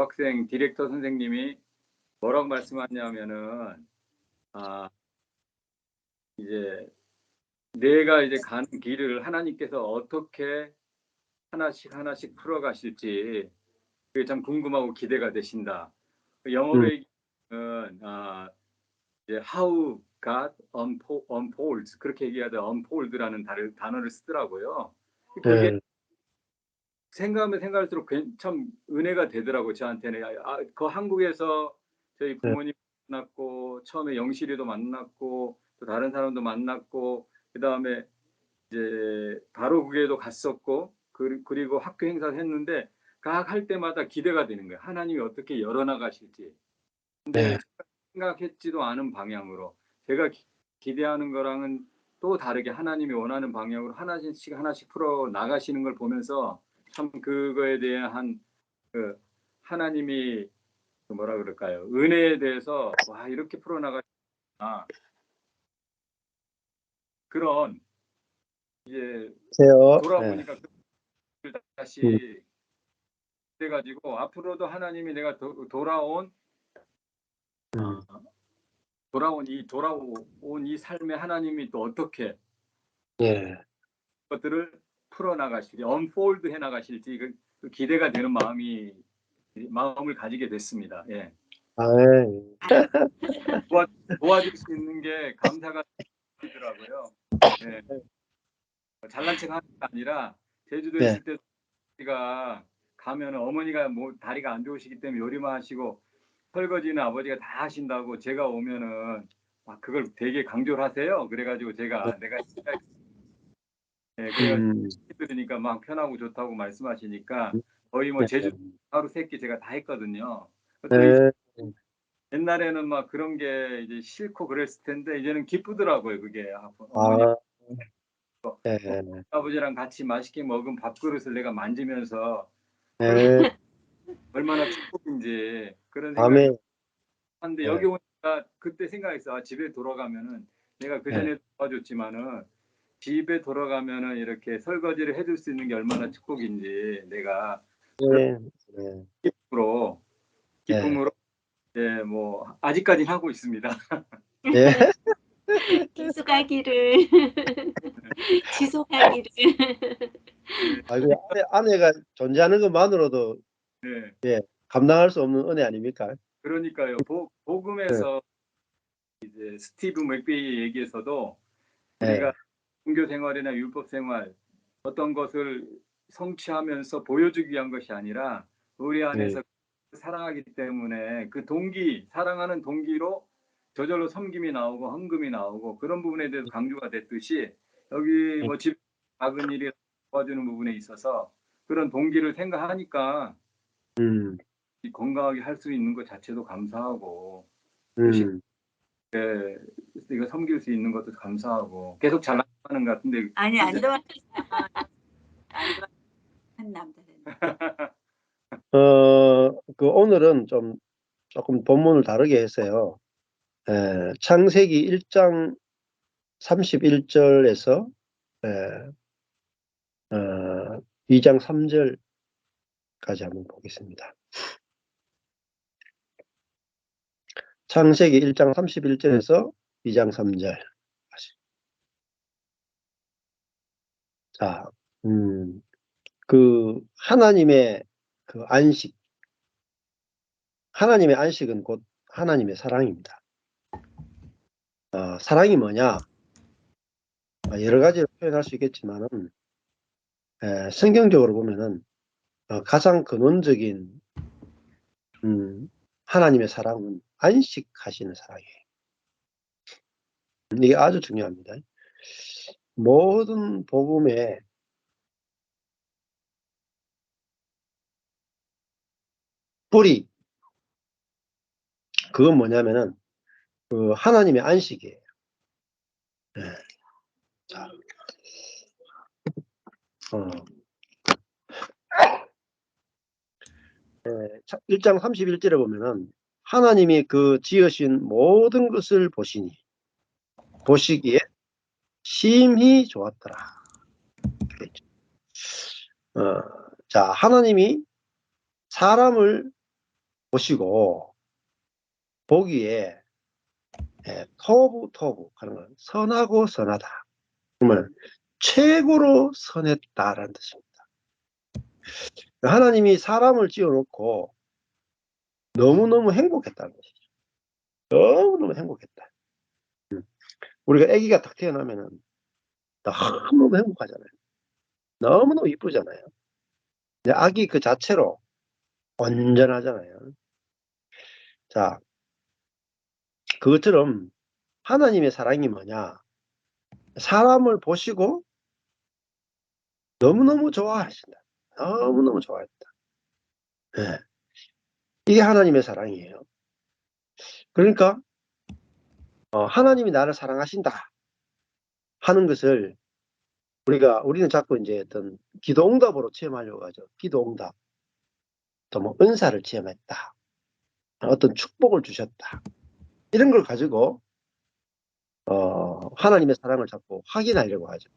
학생 디렉터 선생님이 뭐라고 말씀하냐면은 이제 내가 이제 가는 길을 하나님께서 어떻게 하나씩 풀어가실지 그게 참 궁금하고 기대가 되신다. 영어로 얘기하면 이제 how God unfolds 그렇게 얘기하다 unfold라는 단어를 쓰더라고요. 그게 네. 생각하면 생각할수록 참 은혜가 되더라고 저한테는. 그 한국에서 저희 네. 부모님 만났고 처음에 영실이도 만났고 또 다른 사람도 만났고 그 다음에 이제 바로 그게도 갔었고 그리고 학교 행사를 했는데 각 할 때마다 기대가 되는 거예요. 하나님이 어떻게 열어나가실지. 근데 네. 제가 생각했지도 않은 방향으로 제가 기대하는 거랑은 또 다르게 하나님이 원하는 방향으로 하나씩 풀어 나가시는 걸 보면서 참 그거에 대한 그 하나님이 뭐라 그럴까요? 은혜에 대해서 와 이렇게 풀어 나가시나 그런 이제 세요. 네. 돌아보니까 그 음. 다시 돼가지고 앞으로도 하나님이 내가 돌아온 음. 돌아온 이 삶에 하나님이 또 어떻게 예. 것들을 풀어 나가실지, 언폴드 해 나가실지 그 기대가 되는 마음을 가지게 됐습니다. 예. 아, 예. 도와줄 수 있는 게 감사가 들더라고요. 예. 잘난 척 하는 게 아니라 제주도에 네. 있을 때 제가 가면 어머니가 뭐 다리가 안 좋으시기 때문에 요리만 하시고 설거지는 아버지가 다 하신다고 제가 오면은 막 그걸 되게 강조를 하세요. 그래가지고 내가 예, 그래가지고 음. 들으니까 막 편하고 좋다고 말씀하시니까 거의 뭐 네. 제주 하루 세끼 제가 다 했거든요. 또 네. 옛날에는 막 그런 게 이제 싫고 그랬을 텐데 이제는 기쁘더라고요. 그게 어머니 아, 예. 아버지랑 같이 맛있게 먹은 밥그릇을 내가 만지면서 예. 얼마나 축복인지 그런 생각이 아멘. 하는데 예. 여기 오니까 그때 생각했어. 집에 돌아가면은 내가 그 예. 전에 도와줬지만은 집에 돌아가면은 이렇게 설거지를 해줄 수 있는 게 얼마나 축복인지 내가 그런 예. 예. 기쁨으로 예. 기쁨으로 예, 뭐 아직까지는 하고 있습니다. 예. 기수가기를 지속하기를. 네, 아이고, 아내가 존재하는 것만으로도 네. 예, 감당할 수 없는 은혜 아닙니까? 그러니까요. 예. 복음에서 이제 스티브 맥베이의 얘기에서도 예. 우리가 종교 생활이나 율법 생활 어떤 것을 성취하면서 보여주기 위한 것이 아니라 우리 예. 안에서 사랑하기 때문에 그 사랑하는 동기로 저절로 섬김이 나오고 헌금이 나오고 그런 부분에 대해서 강조가 됐듯이 여기 뭐 집 작은 일이 도와주는 부분에 있어서 그런 동기를 생각하니까 음. 건강하게 할 수 있는 것 자체도 감사하고 또 음. 이거 섬길 수 있는 것도 감사하고 계속 잘 나가는 것 같은데 아니 안 이제 도와주면 안 도와주는 남자는. 오늘은 조금 본문을 다르게 했어요. 창세기 1장 31절에서 2장 3절까지 한번 보겠습니다. 창세기 1장 31절에서 2장 3절. 자, 하나님의 안식. 하나님의 안식은 곧 하나님의 사랑입니다. 사랑이 뭐냐? 여러 가지로 표현할 수 있겠지만은, 성경적으로 보면은, 가장 근원적인, 하나님의 사랑은 안식하시는 사랑이에요. 이게 아주 중요합니다. 모든 복음의 뿌리, 그건 뭐냐면은, 하나님의 안식이에요. 예. 자, 1장 31절에 보면은, 하나님이 지으신 모든 것을 보시기에 심히 좋았더라. 자, 하나님이 사람을 보시고 보기에 토부 하는 건 선하고 선하다. 그러면 최고로 선했다라는 뜻입니다. 하나님이 사람을 지어놓고 너무너무 행복했다는 것이죠. 너무너무 행복했다. 우리가 아기가 딱 태어나면은 너무너무 행복하잖아요. 너무너무 이쁘잖아요. 아기 그 자체로 온전하잖아요. 자, 그것처럼 하나님의 사랑이 뭐냐? 사람을 보시고 너무너무 좋아하신다. 너무너무 좋아했다. 네. 이게 하나님의 사랑이에요. 그러니까 하나님이 나를 사랑하신다 하는 것을 우리는 자꾸 이제 어떤 기도응답으로 체험하려고 하죠. 기도응답. 또 뭐 은사를 체험했다. 어떤 축복을 주셨다. 이런 걸 가지고 하나님의 사랑을 자꾸 확인하려고 하죠.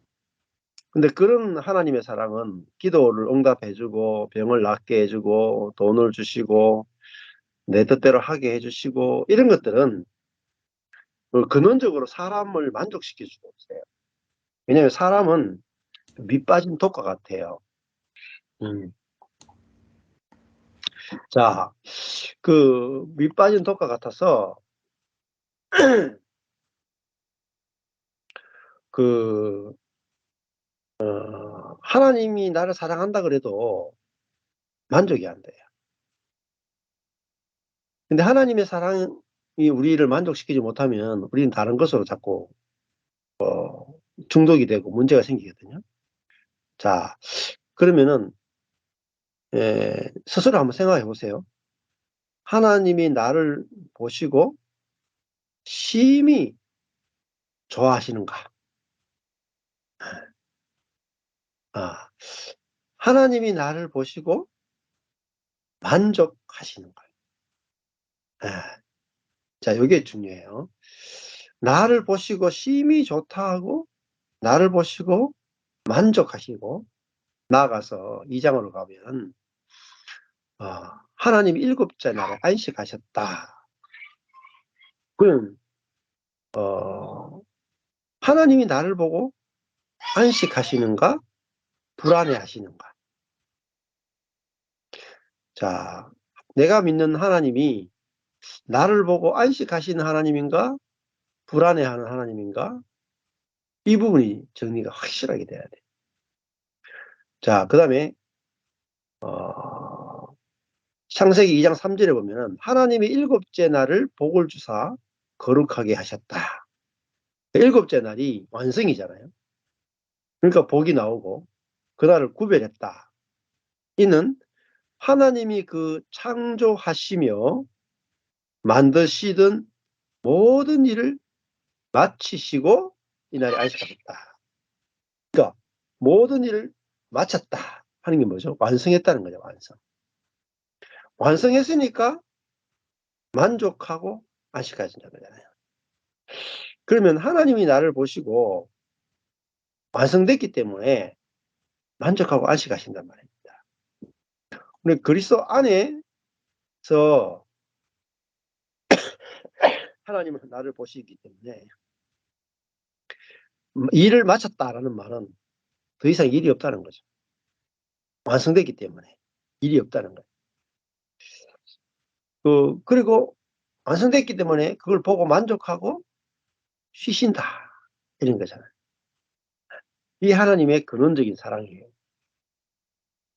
근데 그런 하나님의 사랑은 기도를 응답해주고 병을 낫게 해주고 돈을 주시고 내 뜻대로 하게 해주시고 이런 것들은 근원적으로 사람을 만족시켜주고 있어요. 왜냐하면 사람은 밑 빠진 독과 같아요. 자, 그 밑빠진 독과 같아서 그 하나님이 나를 사랑한다 그래도 만족이 안 돼요. 근데 하나님의 사랑이 우리를 만족시키지 못하면 우리는 다른 것으로 자꾸 중독이 되고 문제가 생기거든요. 자, 그러면은 스스로 한번 생각해 보세요. 하나님이 나를 보시고 심히 좋아하시는가? 하나님이 나를 보시고 만족하시는가? 자, 이게 중요해요. 나를 보시고 심히 좋다 하고 나를 보시고 만족하시고 나아가서 2장으로 가면 하나님이 7째 날에 안식하셨다. 그럼 하나님이 나를 보고 안식하시는가 불안해하시는가? 자, 내가 믿는 하나님이 나를 보고 안식하시는 하나님인가 불안해하는 하나님인가? 이 부분이 정리가 확실하게 돼야 돼. 자, 그 다음에 창세기 2장 3절에 보면은 하나님이 7째 날을 복을 주사 거룩하게 하셨다. 7째 날이 완성이잖아요. 그러니까 복이 나오고 그날을 구별했다. 이는 하나님이 그 창조하시며 만드시던 모든 일을 마치시고 이날에 안식하셨다. 그러니까 모든 일을 마쳤다 하는 게 뭐죠? 완성했다는 거죠. 완성했으니까 만족하고 안식하신다는 거잖아요. 그러면 하나님이 나를 보시고 완성됐기 때문에 만족하고 안식하신단 말입니다. 근데 그리스도 안에서 하나님은 나를 보시기 때문에 일을 마쳤다라는 말은 더 이상 일이 없다는 거죠. 완성됐기 때문에 일이 없다는 거예요. 그리고 완성됐기 때문에 그걸 보고 만족하고 쉬신다 이런 거잖아요. 이 하나님의 근원적인 사랑이에요.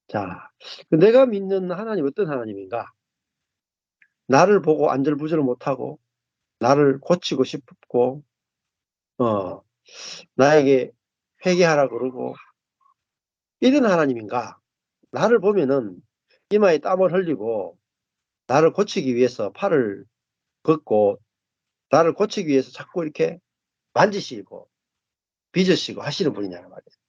자, 내가 믿는 하나님 어떤 하나님인가? 나를 보고 안절부절 못하고 나를 고치고 싶고 나에게 회개하라 그러고 이런 하나님인가? 나를 보면은 이마에 땀을 흘리고 나를 고치기 위해서 팔을 걷고 나를 고치기 위해서 자꾸 이렇게 만지시고 빚으시고 하시는 분이냐는 말이에요.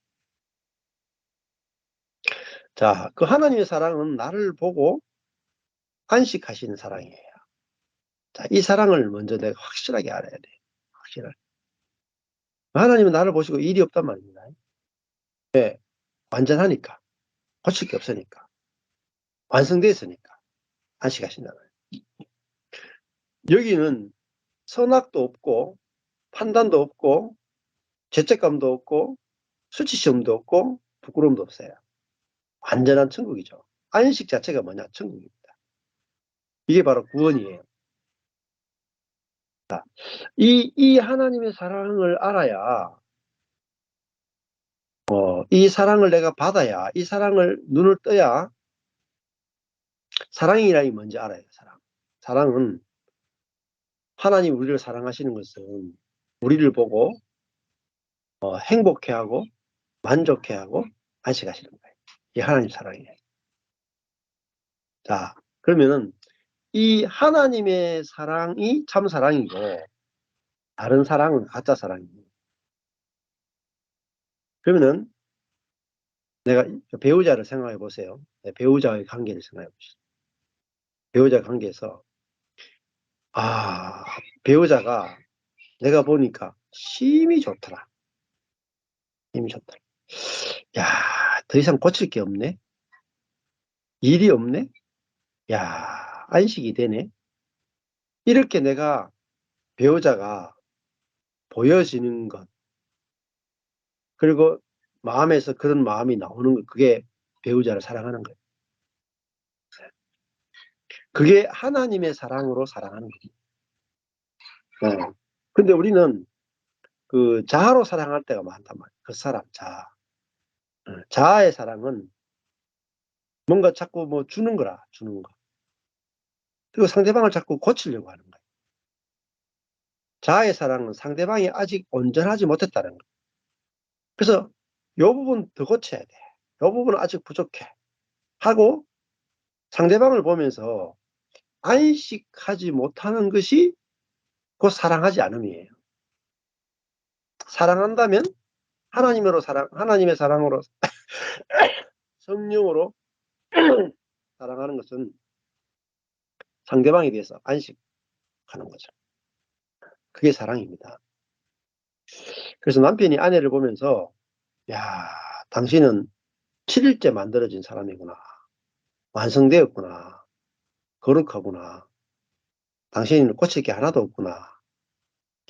자, 그 하나님의 사랑은 나를 보고 안식하시는 사랑이에요. 자, 이 사랑을 먼저 내가 확실하게 알아야 돼요. 확실하게. 하나님은 나를 보시고 일이 없단 말입니다. 왜? 완전하니까. 고칠 게 없으니까. 완성되어 있으니까. 안식하신다. 여기는 선악도 없고 판단도 없고 죄책감도 없고 수치심도 없고 부끄러움도 없어요. 완전한 천국이죠. 안식 자체가 뭐냐? 천국입니다. 이게 바로 구원이에요. 이 하나님의 사랑을 알아야, 이 사랑을 내가 받아야, 이 사랑을 눈을 떠야 사랑이라는 게 뭔지 알아요. 사랑은 하나님 우리를 사랑하시는 것은 우리를 보고 행복해하고 만족해하고 안식하시는 거예요. 이게 하나님 사랑이에요. 자, 그러면은 이 하나님의 사랑이 참 사랑이고 다른 사랑은 가짜 사랑이에요. 그러면은 내가 배우자를 생각해 보세요. 배우자의 관계를 생각해 보시죠. 배우자 관계에서 배우자가 내가 보니까 힘이 좋더라. 힘이 좋더라. 야, 더 이상 고칠 게 없네. 일이 없네. 야, 안식이 되네. 이렇게 내가 배우자가 보여지는 것, 그리고 마음에서 그런 마음이 나오는 것, 그게 배우자를 사랑하는 거예요. 그게 하나님의 사랑으로 사랑하는 거예요. 근데 우리는 그 자아로 사랑할 때가 많단 말이에요. 그 사람, 자아. 자아의 사랑은 뭔가 자꾸 뭐 주는 거라, 주는 거. 그리고 상대방을 자꾸 고치려고 하는 거예요. 자아의 사랑은 상대방이 아직 온전하지 못했다는 거예요. 그래서 이 부분 더 고쳐야 돼. 이 부분은 아직 부족해. 하고 상대방을 보면서 안식하지 못하는 것이 곧 사랑하지 않음이에요. 사랑한다면 하나님의 사랑으로 성령으로 사랑하는 것은 상대방에 대해서 안식하는 거죠. 그게 사랑입니다. 그래서 남편이 아내를 보면서 야, 당신은 7일째 만들어진 사람이구나. 완성되었구나. 거룩하구나. 당신은 고칠 게 하나도 없구나.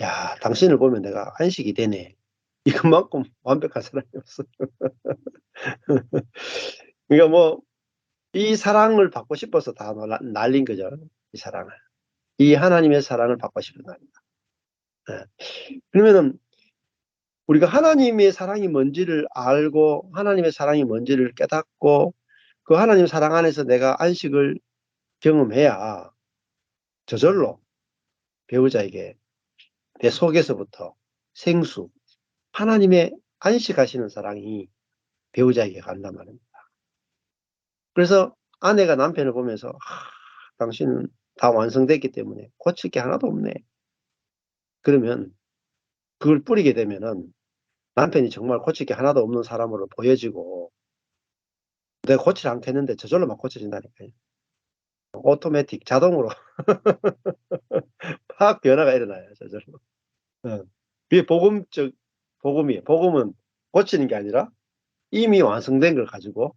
야, 당신을 보면 내가 안식이 되네. 이것만큼 완벽한 사람이 없어. 그러니까 뭐 이 사랑을 받고 싶어서 다 날린 거죠. 이 사랑을. 이 하나님의 사랑을 받고 싶은 날입니다. 그러면은 우리가 하나님의 사랑이 뭔지를 알고 하나님의 사랑이 뭔지를 깨닫고 그 하나님 사랑 안에서 내가 안식을 경험해야 저절로 배우자에게 내 속에서부터 생수, 하나님의 안식하시는 사랑이 배우자에게 간단 말입니다. 그래서 아내가 남편을 보면서 당신은 다 완성됐기 때문에 고칠 게 하나도 없네. 그러면 그걸 뿌리게 되면은 남편이 정말 고칠 게 하나도 없는 사람으로 보여지고 내가 고치지 않겠는데 저절로 막 고쳐진다니까요. 오토매틱 자동으로 팍 변화가 일어나요. 저절로. 그게 복음이에요. 복음은 고치는 게 아니라 이미 완성된 걸 가지고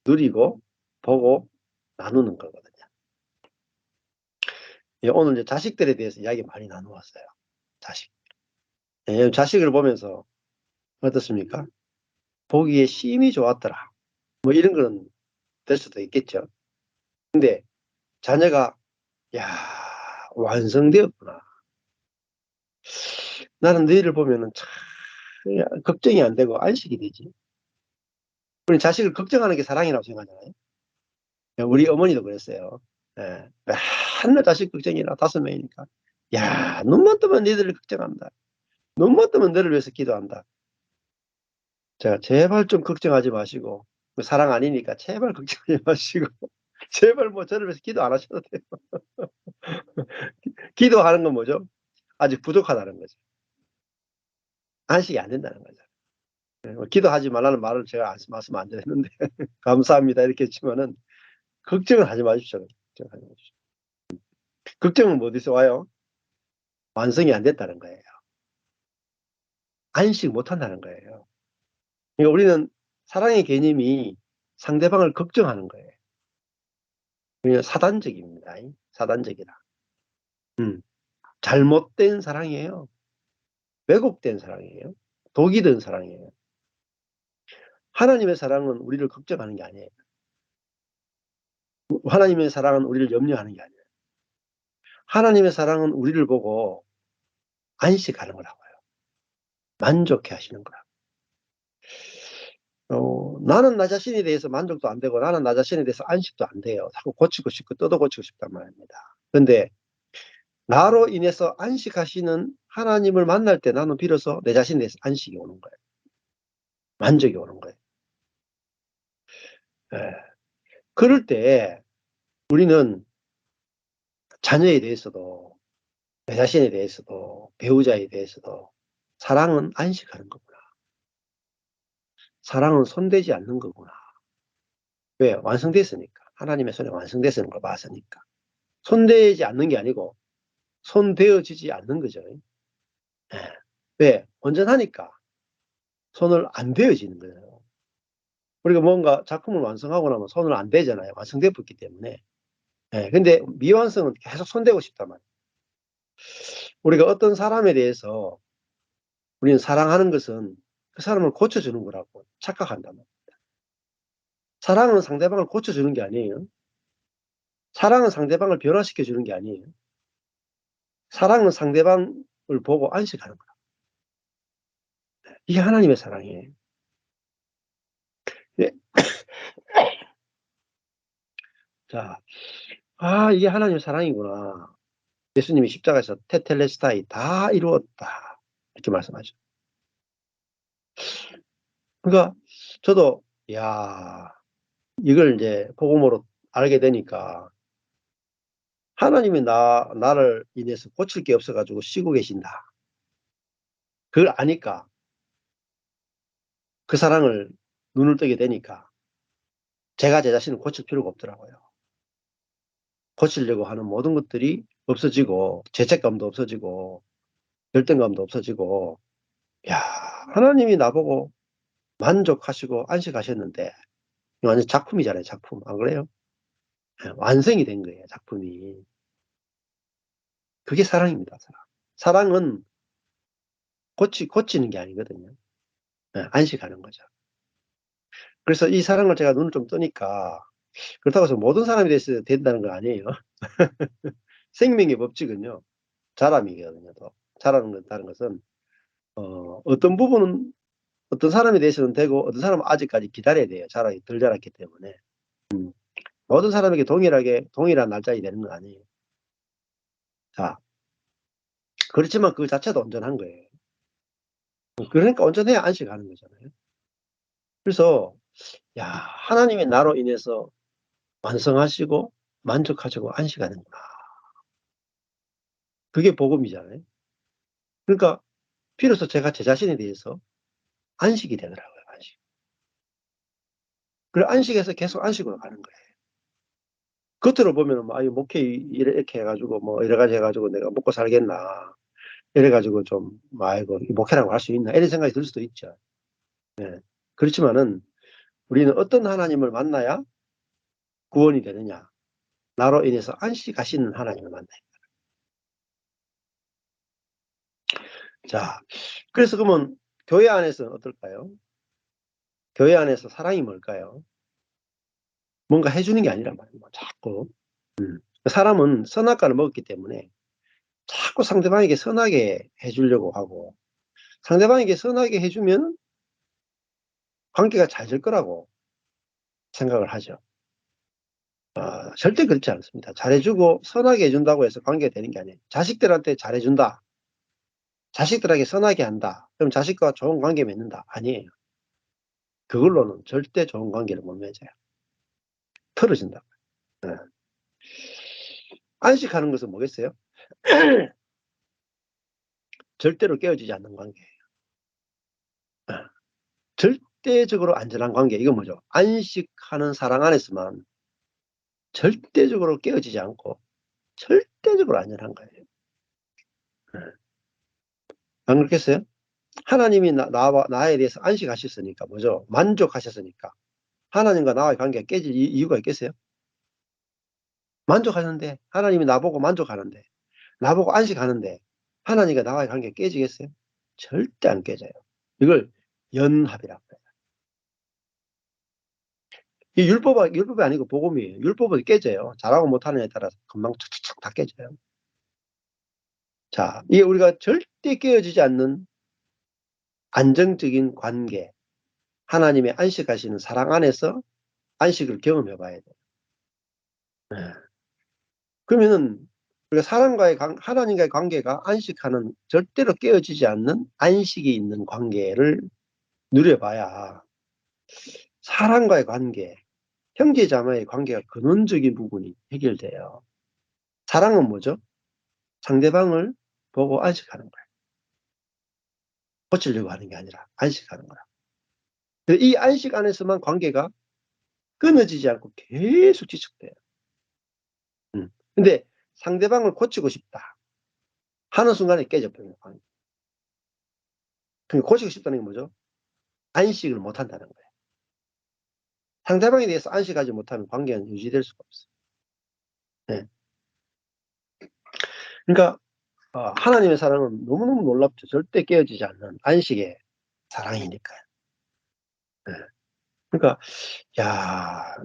누리고 보고 나누는 거거든요. 예, 오늘 이제 자식들에 대해서 이야기 많이 나누었어요. 자식. 예, 자식을 보면서 어떻습니까? 보기에 심이 좋았더라. 뭐 이런 건 될 수도 있겠죠. 근데 자녀가 야, 완성되었구나. 나는 너희를 보면은 참 걱정이 안 되고 안식이 되지. 우리 자식을 걱정하는 게 사랑이라고 생각하잖아요. 우리 어머니도 그랬어요. 예. 맨날 자식 걱정이라 5명이니까. 야, 눈만 뜨면 너희들을 걱정한다. 눈만 뜨면 너를 위해서 기도한다. 자, 제발 좀 걱정하지 마시고, 사랑 아니니까 제발 걱정하지 마시고, 제발 뭐 저를 위해서 기도 안 하셔도 돼요. 기도하는 건 뭐죠? 아직 부족하다는 거죠. 안식이 안 된다는 거죠. 기도하지 말라는 말을 제가 말씀 안 드렸는데, 감사합니다. 이렇게 했지만은, 걱정을 하지 마십시오. 걱정하지 마십시오. 걱정은 뭐 어디서 와요? 완성이 안 됐다는 거예요. 안식 못 한다는 거예요. 그러니까 우리는 사랑의 개념이 상대방을 걱정하는 거예요. 그냥 사단적입니다. 사단적이라. 잘못된 사랑이에요. 왜곡된 사랑이에요. 독이 든 사랑이에요. 하나님의 사랑은 우리를 걱정하는 게 아니에요. 하나님의 사랑은 우리를 염려하는 게 아니에요. 하나님의 사랑은 우리를 보고 안식하는 거라고요. 만족해 하시는 거라고. 나는 나 자신에 대해서 만족도 안 되고 나는 나 자신에 대해서 안식도 안 돼요. 자꾸 고치고 싶고 뜯어 고치고 싶단 말입니다. 그런데 나로 인해서 안식하시는 하나님을 만날 때 나는 비로소 내 자신에 대해서 안식이 오는 거예요. 만족이 오는 거예요. 예. 그럴 때 우리는 자녀에 대해서도 내 자신에 대해서도 배우자에 대해서도 사랑은 안식하는 거구나. 사랑은 손대지 않는 거구나. 왜? 완성됐으니까. 하나님의 손에 완성됐는 걸 봤으니까. 손대지 않는 게 아니고 손대어지지 않는 거죠. 예. 왜? 온전하니까 손을 안 대어지는 거예요. 우리가 뭔가 작품을 완성하고 나면 손을 안 대잖아요. 완성되어 있기 때문에. 예. 근데 미완성은 계속 손대고 싶단 말이에요. 우리가 어떤 사람에 대해서 우리는 사랑하는 것은 그 사람을 고쳐주는 거라고 착각한단 말이에요. 사랑은 상대방을 고쳐주는 게 아니에요. 사랑은 상대방을 변화시켜주는 게 아니에요. 사랑은 상대방을 보고 안식하는 거예요. 이게 하나님의 사랑이에요. 예. 자, 이게 하나님의 사랑이구나. 예수님이 십자가에서 테텔레스타이 다 이루었다. 이렇게 말씀하죠. 그러니까 저도 이걸 이제 복음으로 알게 되니까 하나님이 나를 인해서 고칠 게 없어가지고 쉬고 계신다. 그걸 아니까 그 사랑을 눈을 뜨게 되니까 제가 제 자신을 고칠 필요가 없더라고요. 고치려고 하는 모든 것들이 없어지고 죄책감도 없어지고 열등감도 없어지고 하나님이 나보고 만족하시고 안식하셨는데 완전 작품이잖아요. 작품. 안 그래요? 완성이 된 거예요. 작품이. 그게 사랑입니다. 사랑은 고치는 게 아니거든요. 안식하는 거죠. 그래서 이 사랑을 제가 눈을 좀 뜨니까 그렇다고 해서 모든 사람에 대해서 된다는 건 아니에요. 생명의 법칙은요. 자람이거든요. 또. 자라는 것은 어떤 부분은 어떤 사람에 대해서는 되고 어떤 사람은 아직까지 기다려야 돼요. 덜 자랐기 때문에. 모든 사람에게 동일한 날짜이 되는 건 아니에요. 자, 그렇지만 그 자체도 온전한 거예요. 그러니까 온전해야 안식하는 거잖아요. 그래서 하나님이 나로 인해서 완성하시고 만족하시고 안식하는구나. 그게 복음이잖아요. 그러니까 비로소 제가 제 자신에 대해서 안식이 되더라고요. 안식. 그리고 안식에서 계속 안식으로 가는 거예요. 겉으로 보면 목회 이렇게 해가지고 뭐 여러 가지 해가지고 내가 먹고 살겠나 이래가지고 좀 이거 목회라고 할 수 있나 이런 생각이 들 수도 있죠. 네. 그렇지만은 우리는 어떤 하나님을 만나야 구원이 되느냐? 나로 인해서 안식하시는 하나님을 만나요. 자, 그래서 그러면 교회 안에서는 어떨까요? 교회 안에서 사랑이 뭘까요? 뭔가 해주는 게 아니란 말이에요. 자꾸. 사람은 선악과를 먹었기 때문에 자꾸 상대방에게 선하게 해주려고 하고 상대방에게 선하게 해주면 관계가 잘 될 거라고 생각을 하죠. 절대 그렇지 않습니다. 잘해주고 선하게 해준다고 해서 관계가 되는 게 아니에요. 자식들한테 잘해준다. 자식들에게 선하게 한다. 그럼 자식과 좋은 관계 맺는다. 아니에요. 그걸로는 절대 좋은 관계를 못 맺어요. 틀어진다. 네. 안식하는 것은 뭐겠어요? 절대로 깨어지지 않는 관계예요. 절대적으로 안전한 관계. 이건 뭐죠? 안식하는 사랑 안에서만 절대적으로 깨어지지 않고 절대적으로 안전한 거예요. 안 그렇겠어요? 하나님이 나에 대해서 안식하셨으니까 뭐죠? 만족하셨으니까 하나님과 나와의 관계가 깨질 이유가 있겠어요? 만족하는데 하나님이 나보고 만족하는데 나보고 안식하는데 하나님과 나와의 관계가 깨지겠어요? 절대 안 깨져요. 이걸 연합이라고 해요. 이 율법이 아니고 복음이에요. 율법은 깨져요. 잘하고 못하느냐에 따라서 금방 툭툭툭 다 깨져요. 자, 이게 우리가 절대 깨어지지 않는 안정적인 관계, 하나님의 안식하시는 사랑 안에서 안식을 경험해 봐야 돼요. 네. 그러면은 우리가 하나님과의 관계가 안식하는, 절대로 깨어지지 않는 안식이 있는 관계를 누려봐야 사랑과의 관계, 형제자매의 관계가 근원적인 부분이 해결돼요. 사랑은 뭐죠? 상대방을 보고 안식하는 거예요. 고치려고 하는 게 아니라 안식하는 거야. 이 안식 안에서만 관계가 끊어지지 않고 계속 지속돼요. 근데 상대방을 고치고 싶다 하는 순간에 깨져버리는 관계. 그러니까 고치고 싶다는 게 뭐죠? 안식을 못한다는 거예요. 상대방에 대해서 안식하지 못하면 관계는 유지될 수가 없어요. 네. 그러니까 하나님의 사랑은 너무너무 놀랍죠. 절대 깨어지지 않는 안식의 사랑이니까요. 네. 그러니까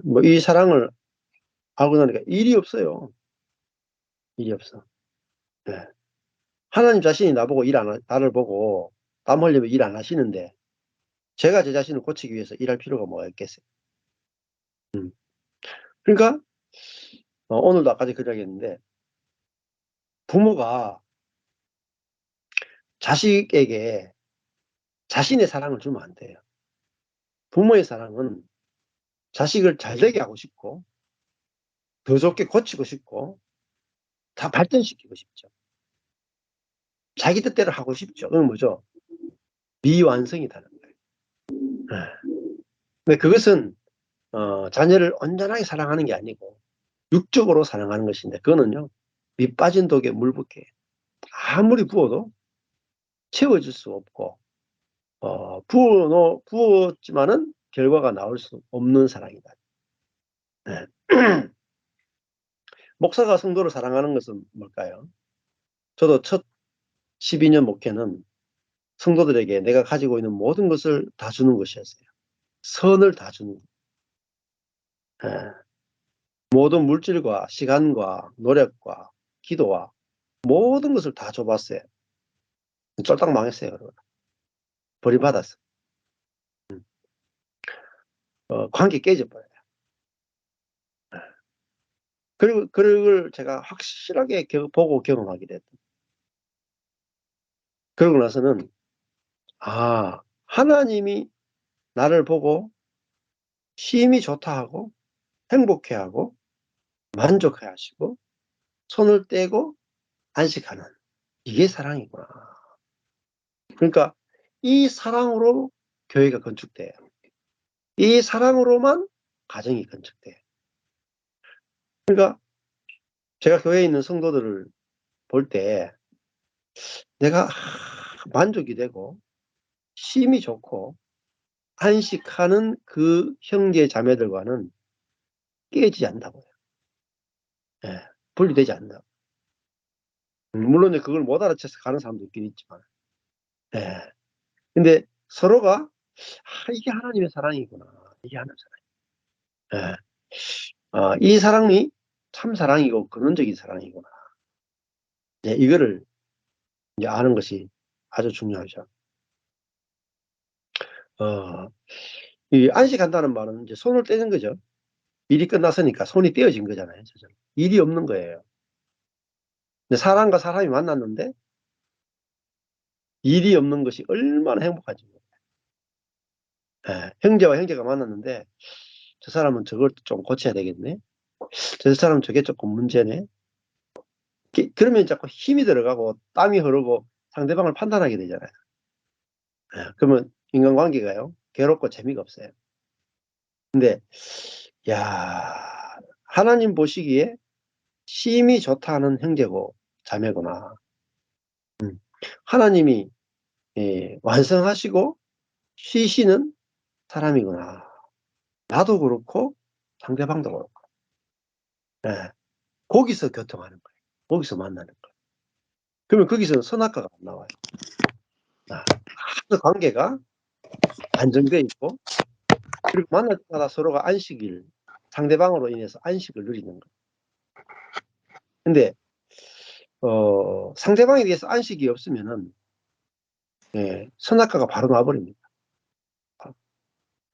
뭐 이 사랑을 알고 나니까 일이 없어요. 일이 없어. 네. 하나님 자신이 나를 보고 땀 흘리면 일 안 하시는데 제가 제 자신을 고치기 위해서 일할 필요가 뭐가 있겠어요. 그러니까 오늘도 아까 그 이야기했는데, 부모가 자식에게 자신의 사랑을 주면 안 돼요. 부모의 사랑은 자식을 잘 되게 하고 싶고 더 좋게 고치고 싶고 다 발전시키고 싶죠. 자기 뜻대로 하고 싶죠. 그건 뭐죠? 미완성이다는 거예요. 근데 그것은 자녀를 온전하게 사랑하는 게 아니고 육적으로 사랑하는 것인데, 그거는요, 밑 빠진 독에 물 붓게 아무리 부어도 채워질 수 없고 부었지만은 결과가 나올 수 없는 사랑이다. 네. 목사가 성도를 사랑하는 것은 뭘까요? 저도 첫 12년 목회는 성도들에게 내가 가지고 있는 모든 것을 다 주는 것이었어요. 선을 다 주는 것. 예. 모든 물질과 시간과 노력과 기도와 모든 것을 다 줘봤어요. 쫄딱 망했어요. 그러고. 버림받았어. 관계 깨져버려요. 그리고 그걸 제가 확실하게 보고 경험하게 됐다. 그러고 나서는 하나님이 나를 보고 힘이 좋다 하고 행복해하고 만족해하시고 손을 떼고 안식하는, 이게 사랑이구나. 그러니까 이 사랑으로 교회가 건축돼요. 이 사랑으로만 가정이 건축돼요. 그러니까 제가 교회에 있는 성도들을 볼 때 내가 만족이 되고 힘이 좋고 안식하는 그 형제 자매들과는 깨지지 않는다고요. 예, 분리되지 않는다. 물론 그걸 못 알아채서 가는 사람도 있긴 있지만, 예. 근데 서로가 이게 하나님의 사랑이구나. 이게 하나님의 사랑. 예. 이 사랑이 참 사랑이고 근원적인 사랑이구나. 예, 이거를 이제 아는 것이 아주 중요하죠. 이 안식한다는 말은 이제 손을 떼는 거죠. 일이 끝났으니까 손이 떼어진 거잖아요. 일이 없는 거예요. 근데 사람과 사람이 만났는데 일이 없는 것이 얼마나 행복한지. 예, 형제와 형제가 만났는데 저 사람은 저걸 좀 고쳐야 되겠네. 저 사람은 저게 조금 문제네. 그러면 자꾸 힘이 들어가고 땀이 흐르고 상대방을 판단하게 되잖아요. 예, 그러면 인간관계가요, 괴롭고 재미가 없어요. 근데 하나님 보시기에 힘이 좋다는 형제고 자매구나. 하나님이 완성하시고 쉬시는 사람이구나. 나도 그렇고 상대방도 그렇고. 예, 거기서 교통하는 거예요. 거기서 만나는 거예요. 그러면 거기서는 선악과가 안 나와요. 그 관계가 안정되어 있고, 그리고 만날 때마다 서로가 안식일, 상대방으로 인해서 안식을 누리는 거예요. 근데 상대방에 대해서 안식이 없으면은 선악과가 바로 나와버립니다.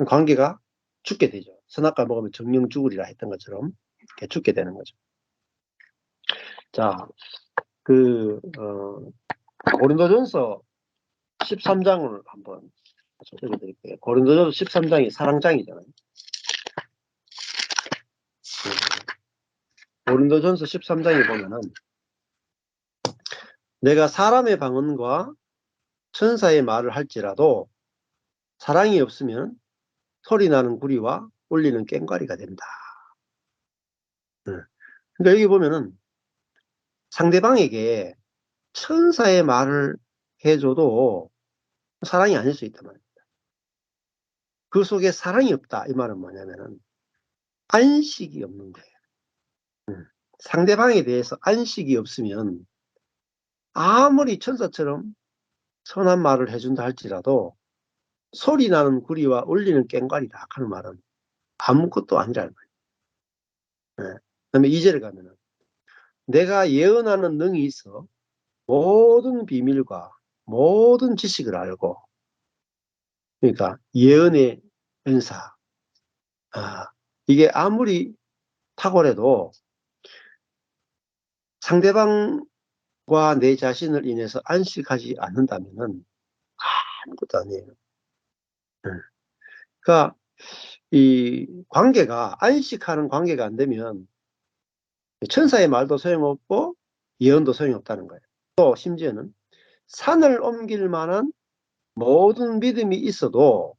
관계가 죽게 되죠. 선악과 먹으면 정령 죽으리라 했던 것처럼 이렇게 죽게 되는 거죠. 자, 고린도전서 13장을 한번 읽어드릴게요. 고린도전서 13장이 사랑장이잖아요. 고린도전서 13장에 보면은 내가 사람의 방언과 천사의 말을 할지라도 사랑이 없으면 소리나는 구리와 울리는 꽹과리가 된다. 그러니까 여기 보면은 상대방에게 천사의 말을 해줘도 사랑이 아닐 수 있단 말이에요. 그 속에 사랑이 없다. 이 말은 뭐냐면은 안식이 없는 거예요. 상대방에 대해서 안식이 없으면 아무리 천사처럼 선한 말을 해준다 할지라도 소리 나는 구리와 울리는 꽹과리다 하는 말은 아무것도 아니라는 거예요. 그다음에 2절에 가면은 내가 예언하는 능이 있어 모든 비밀과 모든 지식을 알고, 그러니까 예언의 은사, 이게 아무리 탁월해도 상대방과 내 자신을 인해서 안식하지 않는다면은 아무것도 아니에요. 그러니까 이 관계가 안식하는 관계가 안 되면 천사의 말도 소용없고 예언도 소용없다는 거예요. 또 심지어는 산을 옮길 만한 모든 믿음이 있어도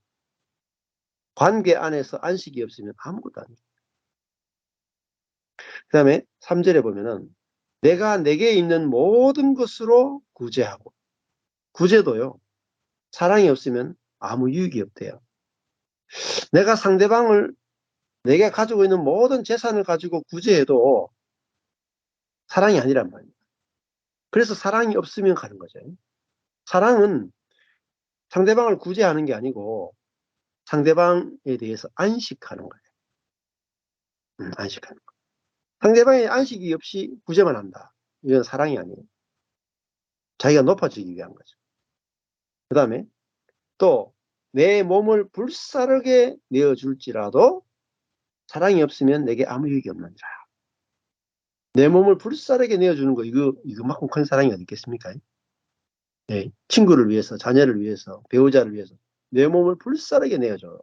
관계 안에서 안식이 없으면 아무것도 아니에요. 그 다음에 3절에 보면은 내가 내게 있는 모든 것으로 구제하고, 구제도요 사랑이 없으면 아무 유익이 없대요. 내가 상대방을 내가 가지고 있는 모든 재산을 가지고 구제해도 사랑이 아니란 말이에요. 그래서 사랑이 없으면 가는 거죠. 사랑은 상대방을 구제하는 게 아니고 상대방에 대해서 안식하는 거예요. 안식하는 거. 상대방의 안식이 없이 구제만 한다. 이건 사랑이 아니에요. 자기가 높아지기 위한 거죠. 그 다음에 또 내 몸을 불사르게 내어줄지라도 사랑이 없으면 내게 아무 유익이 없느니라. 내 몸을 불사르게 내어주는 거, 이거만큼 큰 사랑이 어디 있겠습니까? 네, 친구를 위해서, 자녀를 위해서, 배우자를 위해서 내 몸을 불사르게 내어줘요.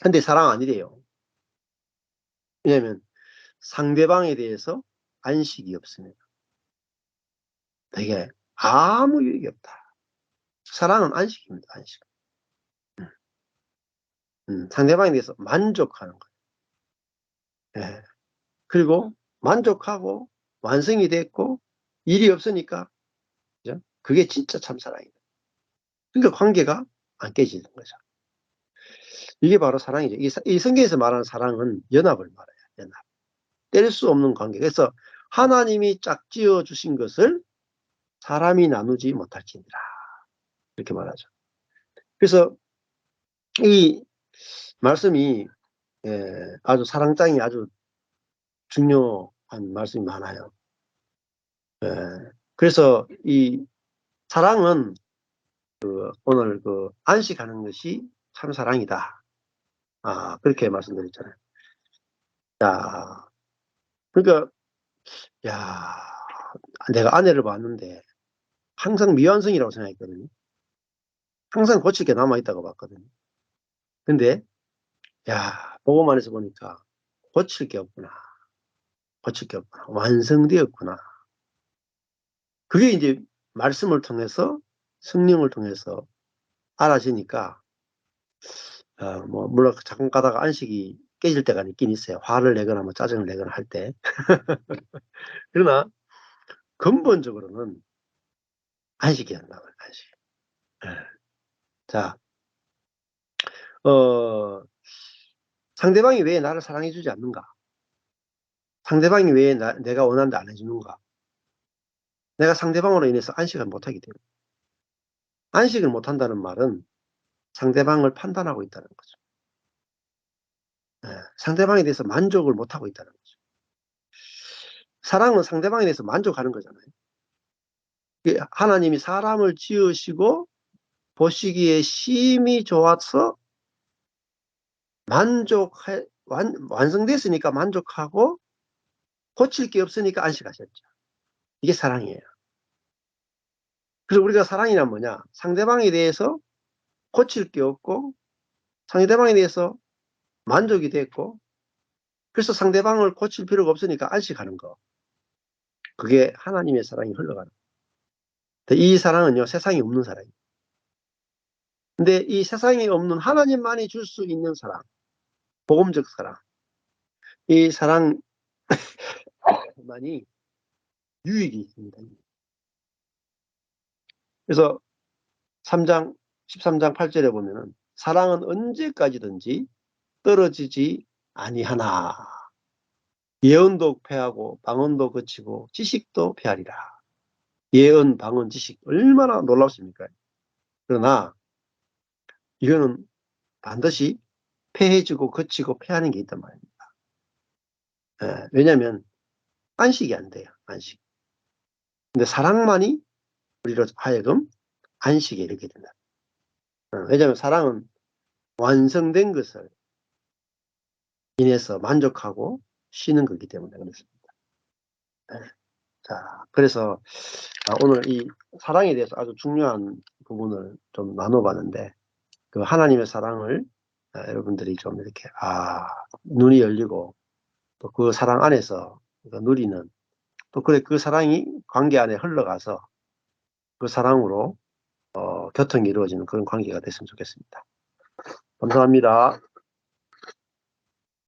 근데 사랑 아니래요. 왜냐하면 상대방에 대해서 안식이 없습니다. 되게 아무 유익이 없다. 사랑은 안식입니다. 안식. 상대방에 대해서 만족하는 거예요. 네. 그리고 만족하고 완성이 됐고 일이 없으니까, 그죠? 그게 진짜 참사랑이다. 그러니까 관계가 안 깨지는 거죠. 이게 바로 사랑이죠. 이 성경에서 말하는 사랑은 연합을 말해요. 연합. 뗄 수 없는 관계. 그래서 하나님이 짝지어 주신 것을 사람이 나누지 못할지니라. 이렇게 말하죠. 그래서 이 말씀이 아주 사랑장이 아주 중요한 말씀이 많아요. 그래서 이 사랑은 오늘 안식하는 것이 참 사랑이다. 그렇게 말씀드렸잖아요. 자, 그러니까 야, 내가 아내를 봤는데 항상 미완성이라고 생각했거든요. 항상 고칠 게 남아있다고 봤거든요. 근데 보고만 해서 보니까 고칠 게 없구나. 고칠 게 없구나. 완성되었구나. 그게 이제 말씀을 통해서, 성령을 통해서 알아지니까 물론 잠깐 가다가 안식이 깨질 때가 있긴 있어요. 화를 내거나 뭐 짜증을 내거나 할 때. 그러나 근본적으로는 안식이 된다고. 안식. 자, 상대방이 왜 나를 사랑해주지 않는가? 상대방이 왜 내가 원하는데 안 해주는가? 내가 상대방으로 인해서 안식을 못하게 됩니다. 안식을 못한다는 말은 상대방을 판단하고 있다는 거죠. 상대방에 대해서 만족을 못하고 있다는 거죠. 사랑은 상대방에 대해서 만족하는 거잖아요. 하나님이 사람을 지으시고 보시기에 심히 좋아서 완성됐으니까 만족하고 고칠 게 없으니까 안식하셨죠. 이게 사랑이에요. 그래서 우리가 사랑이란 뭐냐? 상대방에 대해서 고칠 게 없고 상대방에 대해서 만족이 됐고 그래서 상대방을 고칠 필요가 없으니까 안식하는 거. 그게 하나님의 사랑이 흘러가는 거예요. 이 사랑은요, 세상에 없는 사랑이에요. 근데 이 세상에 없는 하나님만이 줄 수 있는 사랑, 복음적 사랑, 이 사랑만이 유익이 있습니다. 그래서 13장 8절에 보면은 사랑은 언제까지든지 떨어지지 아니하나. 예언도 패하고 방언도 거치고 지식도 패하리라. 예언, 방언, 지식 얼마나 놀랍습니까? 그러나 이거는 반드시 패해지고 거치고 패하는 게 있단 말입니다. 왜냐하면 안식이 안 돼요. 안식. 근데 사랑만이 우리로 하여금 안식에 이르게 된다. 왜냐하면 사랑은 완성된 것을 인해서 만족하고 쉬는 거기 때문에 그렇습니다. 자, 그래서 오늘 이 사랑에 대해서 아주 중요한 부분을 좀 나눠봤는데 그 하나님의 사랑을 여러분들이 좀 이렇게 눈이 열리고 또 그 사랑 안에서 누리는 또 그래 그 사랑이 관계 안에 흘러가서 그 사랑으로 교통이 이루어지는 그런 관계가 됐으면 좋겠습니다. 감사합니다.